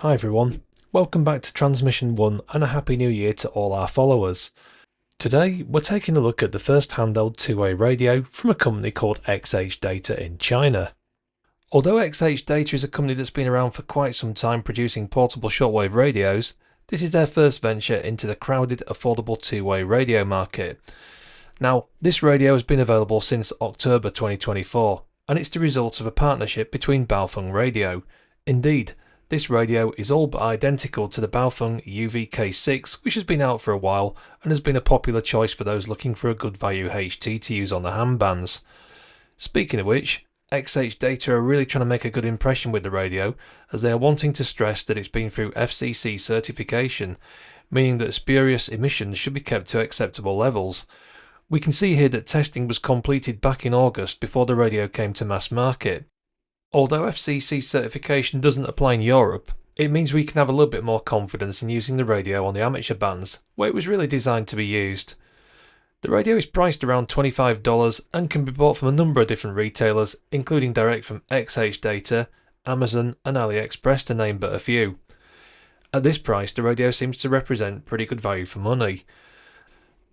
Hi everyone, welcome back to Transmission 1 and a Happy New Year to all our followers. Today we're taking a look at the first handheld two-way radio from a company called XHDATA in China. Although XHDATA is a company that's been around for quite some time producing portable shortwave radios, this is their first venture into the crowded, affordable two-way radio market. Now, this radio has been available since October 2024, and it's the result of a partnership between Baofeng Radio. Indeed, this radio is all but identical to the Baofeng UV-K6, which has been out for a while and has been a popular choice for those looking for a good value HT to use on the ham bands. Speaking of which, XHDATA are really trying to make a good impression with the radio, as they are wanting to stress that it's been through FCC certification, meaning that spurious emissions should be kept to acceptable levels. We can see here that testing was completed back in August before the radio came to mass market. Although FCC certification doesn't apply in Europe, it means we can have a little bit more confidence in using the radio on the amateur bands, where it was really designed to be used. The radio is priced around $25 and can be bought from a number of different retailers, including direct from XHDATA, Amazon and Aliexpress to name but a few. At this price, the radio seems to represent pretty good value for money.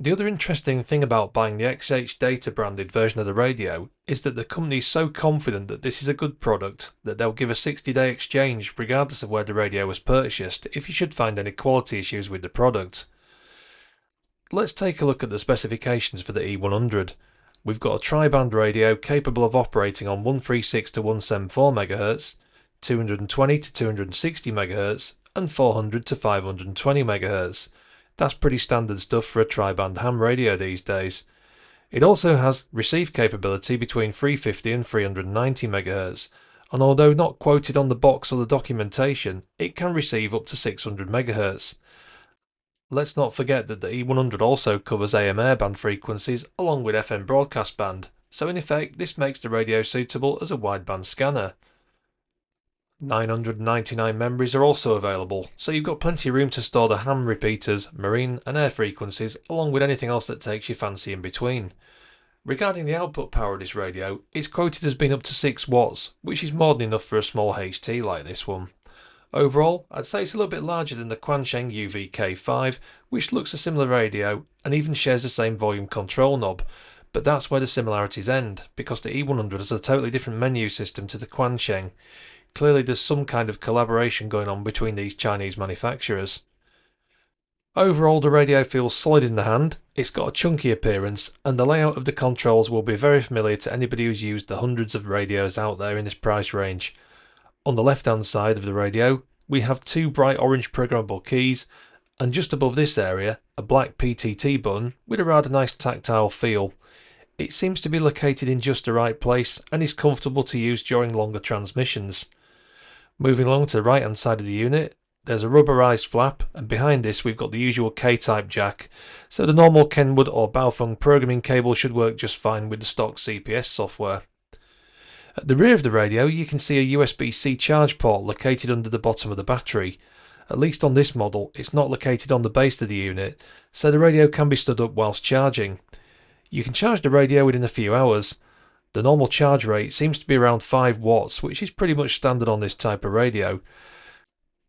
The other interesting thing about buying the XHDATA branded version of the radio is that the company is so confident that this is a good product that they'll give a 60-day exchange regardless of where the radio was purchased if you should find any quality issues with the product. Let's take a look at the specifications for the E100. We've got a tri-band radio capable of operating on 136 to 174 MHz, 220 to 260 MHz and 400 to 520 MHz. That's pretty standard stuff for a tri-band ham radio these days. It also has receive capability between 350 and 390 MHz, and although not quoted on the box or the documentation, it can receive up to 600 MHz. Let's not forget that the E100 also covers AM airband frequencies along with FM broadcast band, so in effect this makes the radio suitable as a wideband scanner. 999 memories are also available, so you've got plenty of room to store the ham repeaters, marine and air frequencies, along with anything else that takes your fancy in between. Regarding the output power of this radio, it's quoted as being up to 6 watts, which is more than enough for a small HT like this one. Overall, I'd say it's a little bit larger than the Quansheng UV-K5, which looks a similar radio and even shares the same volume control knob, but that's where the similarities end, because the E100 has a totally different menu system to the Quansheng. Clearly there's some kind of collaboration going on between these Chinese manufacturers. Overall, the radio feels solid in the hand, it's got a chunky appearance, and the layout of the controls will be very familiar to anybody who's used the hundreds of radios out there in this price range. On the left hand side of the radio, we have two bright orange programmable keys, and just above this area, a black PTT button with a rather nice tactile feel. It seems to be located in just the right place and is comfortable to use during longer transmissions. Moving along to the right hand side of the unit, there's a rubberized flap, and behind this we've got the usual K-type jack, so the normal Kenwood or Baofeng programming cable should work just fine with the stock CPS software. At the rear of the radio you can see a USB-C charge port located under the bottom of the battery. At least on this model it's not located on the base of the unit, so the radio can be stood up whilst charging. You can charge the radio within a few hours. The normal charge rate seems to be around 5 watts, which is pretty much standard on this type of radio.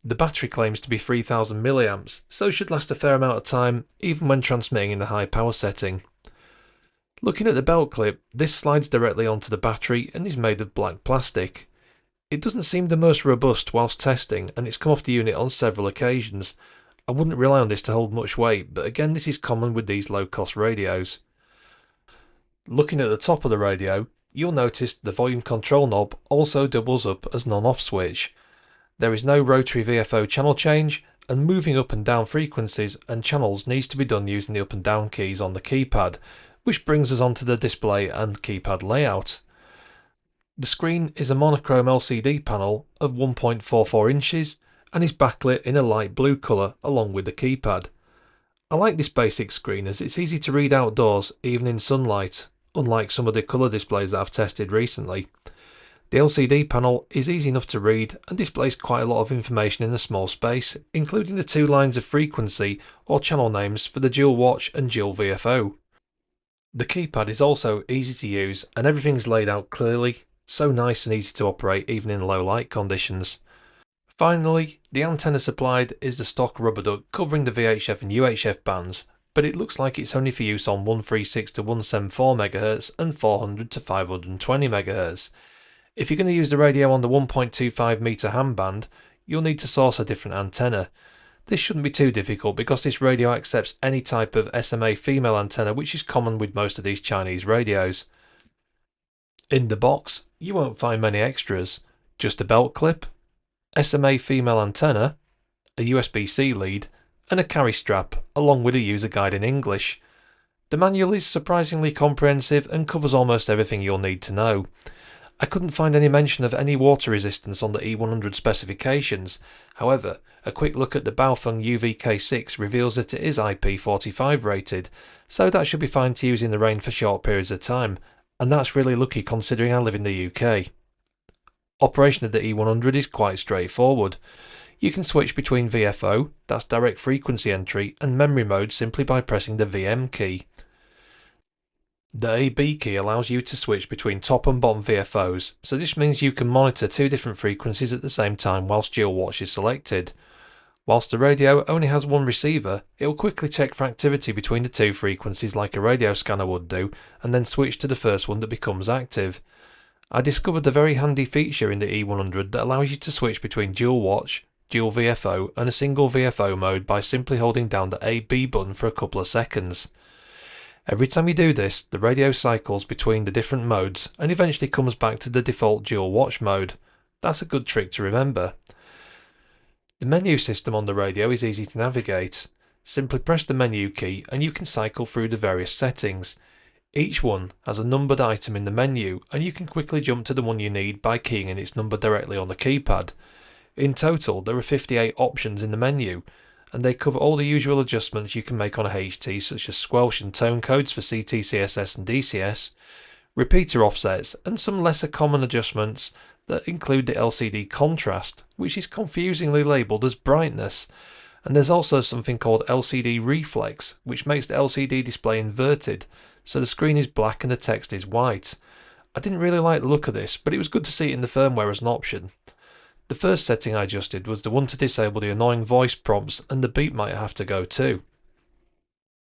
The battery claims to be 3000 milliamps, so should last a fair amount of time even when transmitting in the high power setting. Looking at the belt clip, this slides directly onto the battery and is made of black plastic. It doesn't seem the most robust whilst testing, and it's come off the unit on several occasions. I wouldn't rely on this to hold much weight, but again this is common with these low cost radios. Looking at the top of the radio, you'll notice the volume control knob also doubles up as an on-off switch. There is no rotary VFO channel change, and moving up and down frequencies and channels needs to be done using the up and down keys on the keypad, which brings us onto the display and keypad layout. The screen is a monochrome LCD panel of 1.44 inches and is backlit in a light blue colour along with the keypad. I like this basic screen as it's easy to read outdoors even in sunlight, unlike some of the colour displays that I've tested recently. The LCD panel is easy enough to read and displays quite a lot of information in a small space, including the 2 lines of frequency or channel names for the dual watch and dual VFO. The keypad is also easy to use and everything's laid out clearly, so nice and easy to operate even in low light conditions. Finally, the antenna supplied is the stock rubber duck covering the VHF and UHF bands, but it looks like it's only for use on 136 to 174 MHz and 400 to 520 MHz. If you're going to use the radio on the 1.25 meter ham band, you'll need to source a different antenna. This shouldn't be too difficult because this radio accepts any type of SMA female antenna, which is common with most of these Chinese radios. In the box, you won't find many extras, just a belt clip, SMA female antenna, a USB-C lead, and a carry strap, along with a user guide in English. The manual is surprisingly comprehensive and covers almost everything you'll need to know. I couldn't find any mention of any water resistance on the E100 specifications. However, a quick look at the Baofeng UV-K6 reveals that it is IP45 rated, so that should be fine to use in the rain for short periods of time, and that's really lucky considering I live in the UK. Operation of the E100 is quite straightforward. You can switch between VFO, that's direct frequency entry, and memory mode simply by pressing the VM key. The AB key allows you to switch between top and bottom VFOs, so this means you can monitor two different frequencies at the same time whilst dual watch is selected. Whilst the radio only has one receiver, it will quickly check for activity between the two frequencies like a radio scanner would do, and then switch to the first one that becomes active. I discovered the very handy feature in the E100 that allows you to switch between dual watch, dual VFO and a single VFO mode by simply holding down the AB button for a couple of seconds. Every time you do this, the radio cycles between the different modes and eventually comes back to the default dual watch mode. That's a good trick to remember. The menu system on the radio is easy to navigate. Simply press the menu key and you can cycle through the various settings. Each one has a numbered item in the menu and you can quickly jump to the one you need by keying in its number directly on the keypad. In total, there are 58 options in the menu, and they cover all the usual adjustments you can make on a HT, such as squelch and tone codes for CTCSS and DCS, repeater offsets, and some lesser common adjustments that include the LCD contrast, which is confusingly labelled as brightness. And there's also something called LCD reflex, which makes the LCD display inverted, so the screen is black and the text is white. I didn't really like the look of this, but it was good to see it in the firmware as an option. The first setting I adjusted was the one to disable the annoying voice prompts, and the beep might have to go too.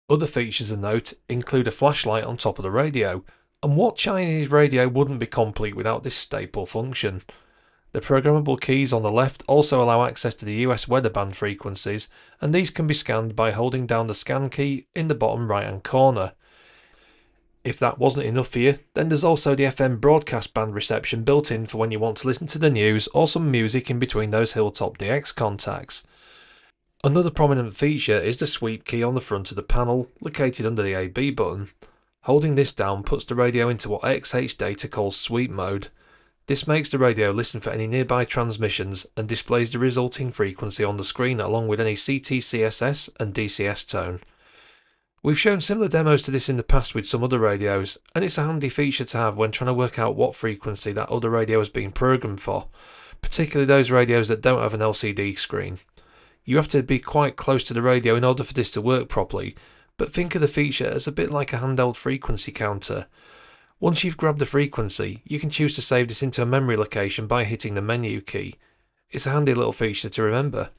Other features of note include a flashlight on top of the radio, and what Chinese radio wouldn't be complete without this staple function? The programmable keys on the left also allow access to the US weather band frequencies, and these can be scanned by holding down the scan key in the bottom right hand corner. If that wasn't enough for you, then there's also the FM broadcast band reception built in for when you want to listen to the news or some music in between those Hilltop DX contacts. Another prominent feature is the sweep key on the front of the panel, located under the AB button. Holding this down puts the radio into what XHDATA calls sweep mode. This makes the radio listen for any nearby transmissions and displays the resulting frequency on the screen along with any CTCSS and DCS tone. We've shown similar demos to this in the past with some other radios, and it's a handy feature to have when trying to work out what frequency that other radio has been programmed for, particularly those radios that don't have an LCD screen. You have to be quite close to the radio in order for this to work properly, but think of the feature as a bit like a handheld frequency counter. Once you've grabbed the frequency, you can choose to save this into a memory location by hitting the menu key. It's a handy little feature to remember.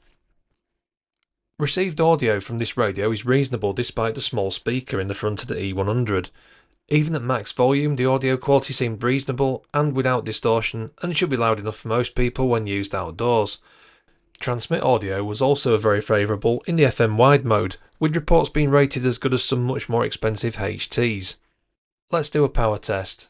Received audio from this radio is reasonable despite the small speaker in the front of the E100. Even at max volume, the audio quality seemed reasonable and without distortion, and should be loud enough for most people when used outdoors. Transmit audio was also very favourable in the FM wide mode, with reports being rated as good as some much more expensive HTs. Let's do a power test.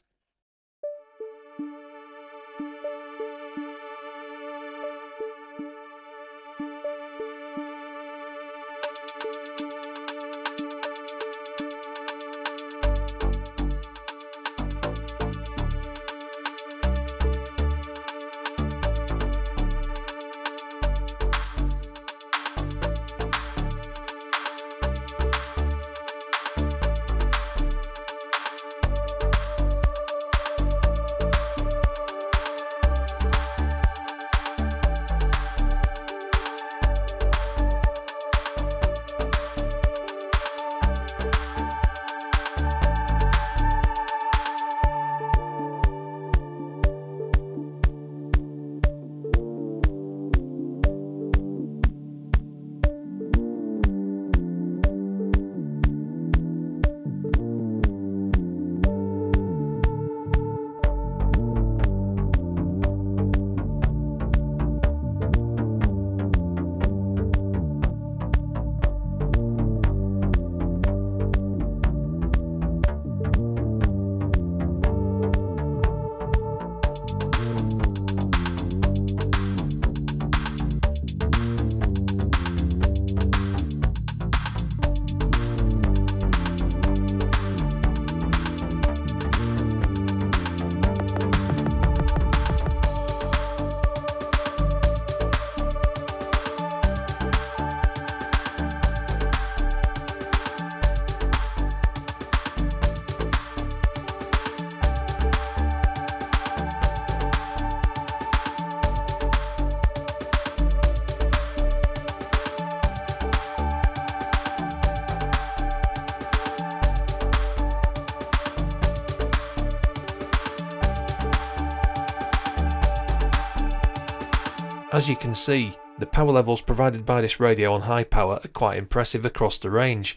As you can see, the power levels provided by this radio on high power are quite impressive across the range.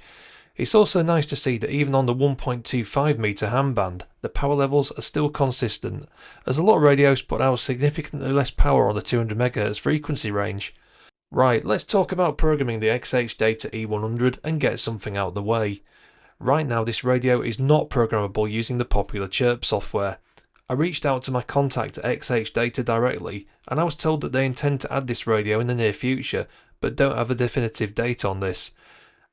It's also nice to see that even on the 1.25 meter ham band, the power levels are still consistent, as a lot of radios put out significantly less power on the 200 MHz frequency range. Right, let's talk about programming the XHDATA E-100 and get something out of the way. Right now this radio is not programmable using the popular Chirp software. I reached out to my contact at XHDATA directly and I was told that they intend to add this radio in the near future, but don't have a definitive date on this.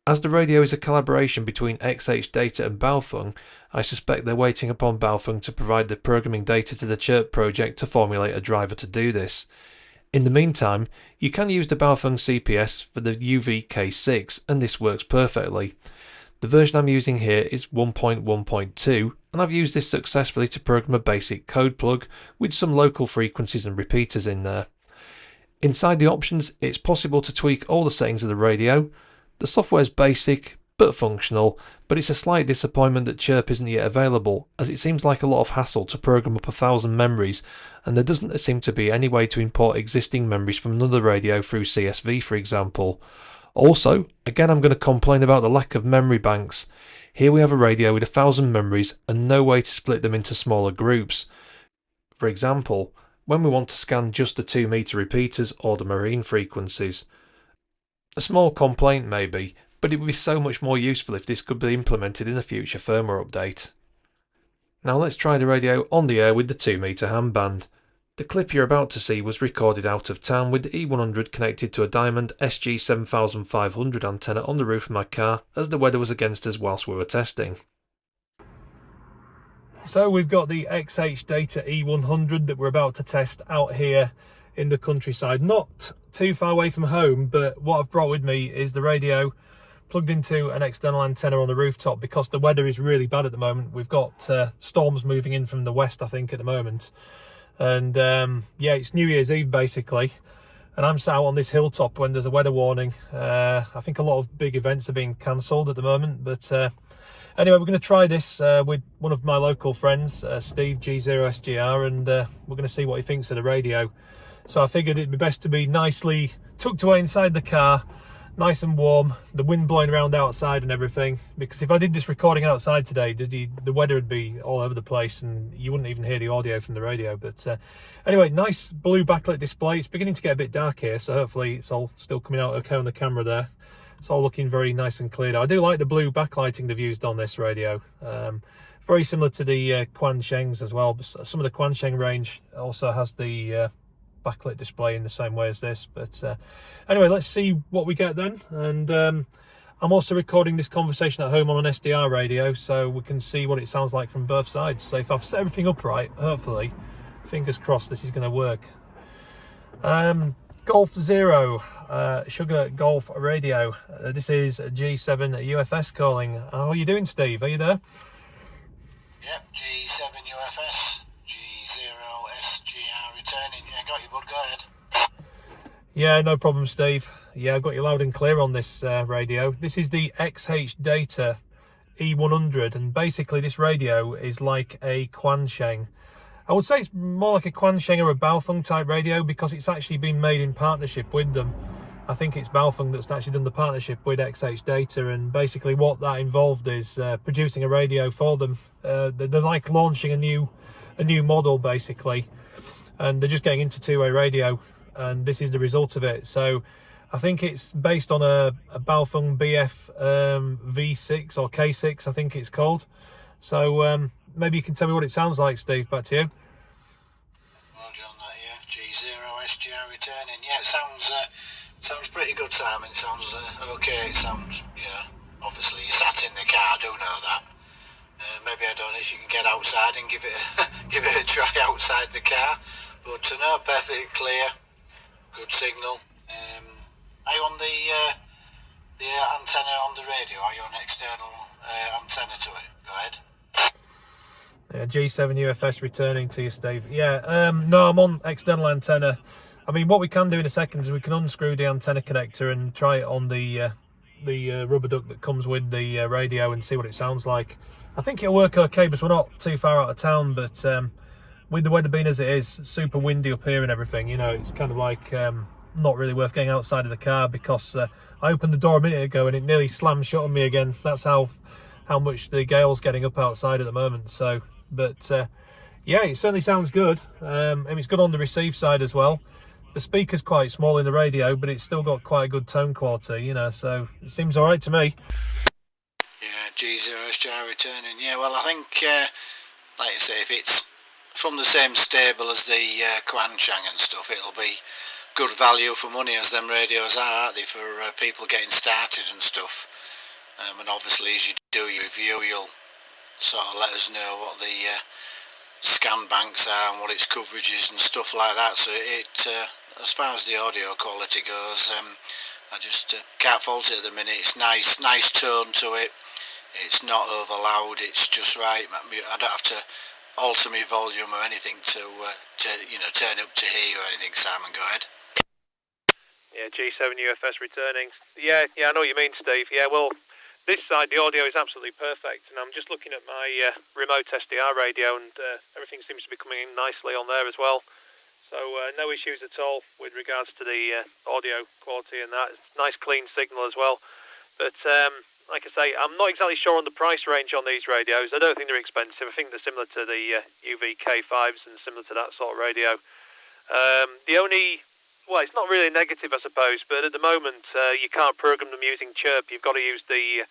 As the radio is a collaboration between XHDATA and Baofeng, I suspect they're waiting upon Baofeng to provide the programming data to the Chirp project to formulate a driver to do this. In the meantime, you can use the Baofeng CPS for the UV-K6 and this works perfectly. The version I'm using here is 1.1.2 and I've used this successfully to program a basic code plug with some local frequencies and repeaters in there. Inside the options, it's possible to tweak all the settings of the radio. The software is basic but functional, but it's a slight disappointment that Chirp isn't yet available, as it seems like a lot of hassle to program up 1,000 memories, and there doesn't seem to be any way to import existing memories from another radio through CSV, for example. Also, again I'm going to complain about the lack of memory banks. Here we have a radio with 1,000 memories and no way to split them into smaller groups. For example, when we want to scan just the 2 meter repeaters or the marine frequencies. A small complaint maybe, but it would be so much more useful if this could be implemented in a future firmware update. Now let's try the radio on the air with the 2 meter ham band. The clip you're about to see was recorded out of town with the E100 connected to a Diamond SG7500 antenna on the roof of my car as the weather was against us whilst we were testing. So we've got the XHDATA E100 that we're about to test out here in the countryside. Not too far away from home, but what I've brought with me is the radio plugged into an external antenna on the rooftop because the weather is really bad at the moment. We've got storms moving in from the west, I think, at the moment. And yeah, it's New Year's Eve basically, and I'm sat out on this hilltop when there's a weather warning. I think a lot of big events are being cancelled at the moment, but anyway, we're going to try this with one of my local friends, Steve G0SGR, and we're going to see what he thinks of the radio. So I figured it'd be best to be nicely tucked away inside the car, nice and warm, the wind blowing around outside and everything, because if I did this recording outside today, the weather would be all over the place and you wouldn't even hear the audio from the radio. But anyway, nice blue backlit display. It's beginning to get a bit dark here, so hopefully it's all still coming out okay on the camera there. It's all looking very nice and clear now. I do like the blue backlighting they've used on this radio. Very similar to the Quanshengs as well. Some of the Quansheng range also has the backlit display in the same way as this. But anyway, let's see what we get then. And I'm also recording this conversation at home on an SDR radio, so we can see what it sounds like from both sides. So if I've set everything up right, hopefully, fingers crossed, this is going to work. Golf Zero, Sugar Golf Radio. This is G7 UFS calling. How are you doing, Steve? Are you there? Yep, G7 UFS, G0SGR returning. Yeah, got you, bud, go ahead. Yeah, no problem, Steve. Yeah, I've got you loud and clear on this radio. This is the XHDATA E100, and basically this radio is like a Quansheng. I would say it's more like a Quansheng or a Baofeng type radio because it's actually been made in partnership with them. I think it's Baofeng that's actually done the partnership with XHDATA, and basically what that involved is producing a radio for them. They're like launching a new model basically, and they're just getting into two-way radio, and this is the result of it. So I think it's based on a Baofeng BF V6 or K6, I think it's called. So maybe you can tell me what it sounds like, Steve. Back to you. Roger on that, yeah. G0SGR returning. Yeah, it sounds pretty good, Simon. It sounds okay. It sounds, you know, obviously you sat in the car, I do know that. Maybe, I don't know if you can get outside and give it a try outside the car. But no, perfectly clear, good signal. Are you on the antenna on the radio? Are you on external antenna to it? Go ahead. Yeah, G7 UFS returning to you, Steve. Yeah, no, I'm on external antenna. I mean, what we can do in a second is we can unscrew the antenna connector and try it on the rubber duck that comes with the radio and see what it sounds like. I think it'll work okay, because we're not too far out of town, but with the weather being as it is, super windy up here and everything, you know, it's kind of like not really worth getting outside of the car, because I opened the door a minute ago and it nearly slammed shut on me again. That's how much the gale's getting up outside at the moment. So, but yeah, it certainly sounds good. And it's good on the receive side as well. The speaker's quite small in the radio, but it's still got quite a good tone quality, you know, so it seems all right to me. Yeah, G0SGR returning. Yeah, well, I think, like I say, if it's from the same stable as the Quanchang and stuff, it'll be good value for money, as them radios are, aren't they, for people getting started and stuff. And obviously, as you do your review, you'll sort of let us know what the scan banks are and what its coverage is and stuff like that. So it, as far as the audio quality goes, I just can't fault it at the minute. It's nice tone to it. It's not over loud. It's just right. I don't have to alter my volume or anything to you know, turn up to hear or anything. Simon, go ahead. Yeah, G7 UFS returning. Yeah, I know what you mean, Steve. Yeah, well, this side, the audio is absolutely perfect, and I'm just looking at my remote SDR radio, and everything seems to be coming in nicely on there as well. So no issues at all with regards to the audio quality and that. It's nice clean signal as well. But like I say, I'm not exactly sure on the price range on these radios. I don't think they're expensive. I think they're similar to the UV-K5s and similar to that sort of radio. The only... Well, it's not really negative, I suppose, but at the moment you can't program them using Chirp. You've got to use the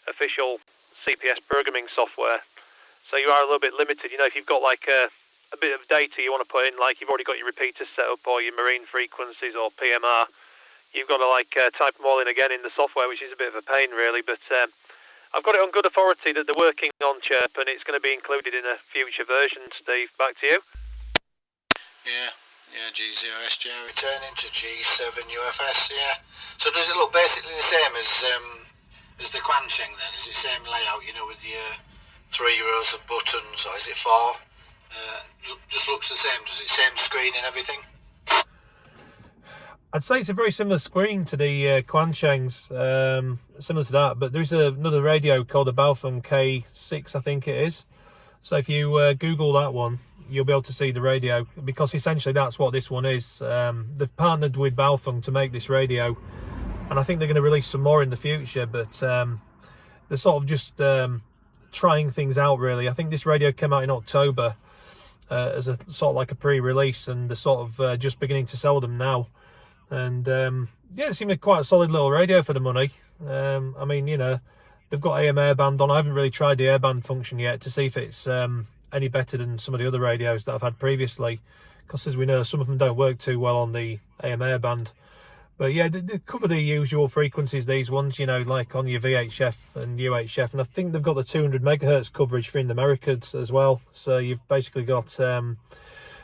official CPS programming software. So you are a little bit limited. You know, if you've got like a bit of data you want to put in, like you've already got your repeaters set up or your marine frequencies or PMR, you've got to like type them all in again in the software, which is a bit of a pain, really. But I've got it on good authority that they're working on Chirp, and it's going to be included in a future version. Steve, back to you. Yeah, G0SGR returning to G7 UFS, yeah. So does it look basically the same as the Quanchang then? Is it the same layout, you know, with your 3 rows of buttons, or is it 4? Just looks the same, does it? Same screen and everything? I'd say it's a very similar screen to the Quanchangs, similar to that, but there's another radio called the Baofeng K6, I think it is. So if you Google that one, you'll be able to see the radio, because essentially that's what this one is. They've partnered with Baofeng to make this radio, and I think they're going to release some more in the future, but they're sort of just trying things out, really. I think this radio came out in October as a sort of like a pre-release, and they're sort of just beginning to sell them now. And yeah, it seemed like quite a solid little radio for the money. I mean, you know, they've got AM Airband on. I haven't really tried the Airband function yet to see if it's any better than some of the other radios that I've had previously, because as we know, some of them don't work too well on the AM Airband. But yeah, they cover the usual frequencies, these ones, you know, like on your VHF and UHF, and I think they've got the 200 megahertz coverage for in Americas as well. So you've basically got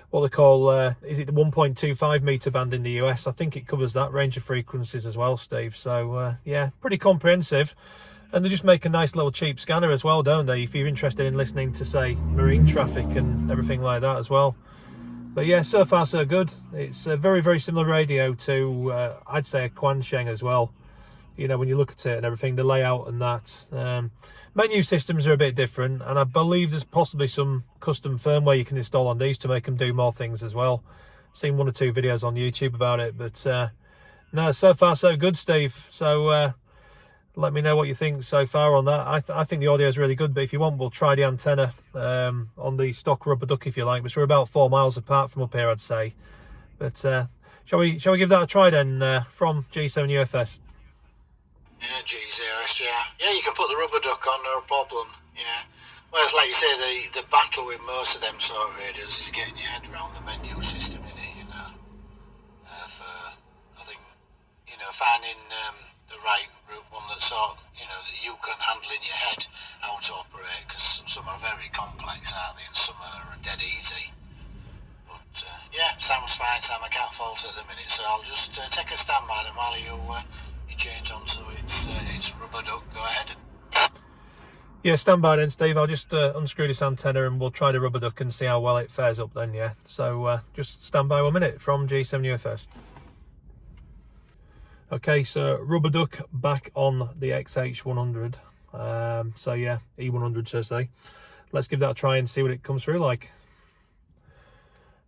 what they call is it the 1.25 meter band in the US? I think it covers that range of frequencies as well, Steve. So yeah, pretty comprehensive. And they just make a nice little cheap scanner as well, don't they? If you're interested in listening to, say, marine traffic and everything like that as well. But yeah, so far so good. It's a very, very similar radio to, I'd say, a Quanchang as well. You know, when you look at it and everything, the layout and that. Menu systems are a bit different, and I believe there's possibly some custom firmware you can install on these to make them do more things as well. I've seen 1 or 2 videos on YouTube about it, but no, so far so good, Steve. So let me know what you think so far on that. I think the audio is really good, but if you want, we'll try the antenna on the stock rubber duck if you like, which we're about 4 miles apart from up here, I'd say. But shall we give that a try then from G7 UFS? Yeah, G0SGR. Yeah, you can put the rubber duck on, no problem. Yeah. Whereas, like you say, the battle with most of them sort of radios is getting your head around the menu system in it, you know. I think, you know, finding the right one that sort of, you know, that you can handle in your head how to operate, because some are very complex, aren't they, and some are dead easy. But yeah, sounds fine, Sam. I can't fault it at the minute, so I'll just take a standby and while you change on to it's rubber duck. Go ahead. Yeah, stand by then, Steve. I'll just unscrew this antenna and we'll try the rubber duck and see how well it fares up then, yeah. So just stand by 1 minute from G7 UFS. Okay, so rubber duck back on the XH100. So yeah, E100 so to say. Let's give that a try and see what it comes through like.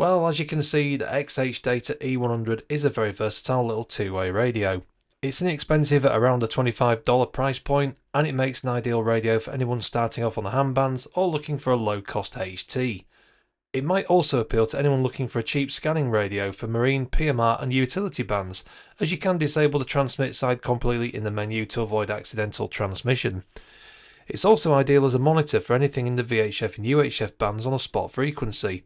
Well, as you can see, the XHDATA E-100 is a very versatile little two-way radio. It's inexpensive at around the $25 price point, and it makes an ideal radio for anyone starting off on the ham bands or looking for a low-cost HT. It might also appeal to anyone looking for a cheap scanning radio for marine, PMR and utility bands, as you can disable the transmit side completely in the menu to avoid accidental transmission. It's also ideal as a monitor for anything in the VHF and UHF bands on a spot frequency.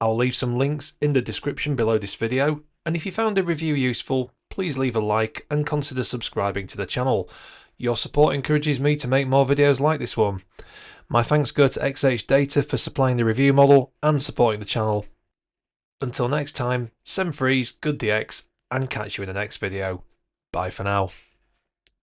I'll leave some links in the description below this video, and if you found the review useful, please leave a like and consider subscribing to the channel. Your support encourages me to make more videos like this one. My thanks go to XHDATA for supplying the review model and supporting the channel. Until next time, 7 freeze, good DX, and catch you in the next video. Bye for now.